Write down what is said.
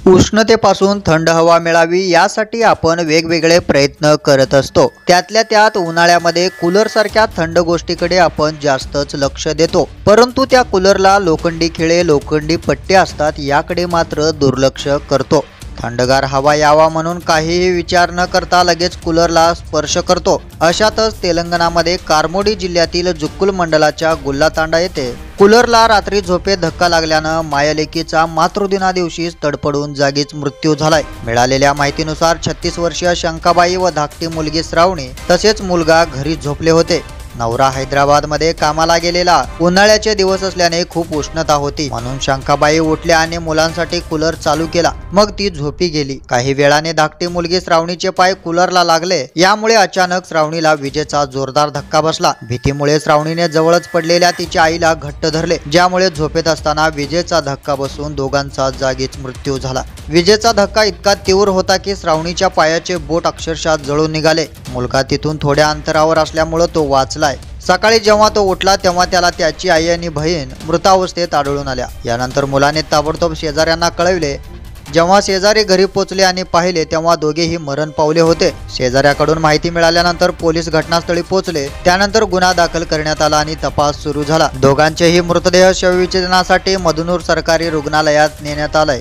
उष्णतेपासून थंड हवा मिळावी यासाठी आपण वेगवेगळे प्रयत्न करत असतो। त्यातल्या त्यात उन्हाळ्यामध्ये कूलर सारख्या थंड गोष्टीकडे आपण जास्तच लक्ष देतो, परंतु त्या कूलरला लोखंडी खिळे, लोखंडी पट्टे असतात याकडे मात्र दुर्लक्ष करतो। थंडगार हवा यावा म्हणून काहीही विचार न करता लगेच कूलरला स्पर्श करतो। अशातच तेलंगणामध्ये कारमोडी जिल्ह्यातील जुक्कुल मंडलाच्या गुल्लातांडा येथे कूलरला रात्री झोपेत धक्का लागल्यानं मायलेकीचा मातृदिना दिवशीच तडफडून जागीच मृत्यू झालाय। मिळालेल्या माहितीनुसार 36 वर्षीय शंकाबाई व धाकटी मुलगी श्रावणी तसेच मुलगा घरी झोपले होते। नवरा हैदराबादमध्ये कामाला गेलेला। उन्हाळ्याचे दिवस असल्याने खूप उष्णता होती, म्हणून शंकाबाई उठल्या आणि मुलांसाठी कूलर चालू केला। मग ती झोपी गेली। काही वेळाने धाकटी मुलगी श्रावणीचे पाय कूलरला लागले, यामुळे अचानक श्रावणीला विजेचा जोरदार धक्का बसला। भीतीमुळे श्रावणीने जवळच पडलेल्या तिच्या आईला घट्ट धरले, ज्यामुळे झोपेत असताना विजेचा धक्का बसून दोघांचा जागीच मृत्यू झाला। विजेचा धक्का इतका तीव्र होता की श्रावणीच्या पायाचे बोट अक्षरशः जळून निघाले। मुलगा तिथून थोड्या अंतरावर असल्यामुळे तो वाचलाय। सकाळी जेव्हा तो उठला तेव्हा त्याला त्याची आई आणि बहीण मृतावस्थेत आढळून आल्या। यानंतर मुलाने ताबडतोब शेजाऱ्यांना कळवले। जेव्हा शेजारी घरी पोहोचले आणि पाहिले तेव्हा दोघेही मरण पावले होते। शेजाऱ्याकडून माहिती मिळाल्यानंतर पोलीस घटनास्थळी पोहोचले। त्यानंतर गुन्हा दाखल करण्यात आला आणि तपास सुरू झाला। दोघांचेही मृतदेह शवविच्छेदनासाठी मधुनूर सरकारी रुग्णालयात नेण्यात आलाय।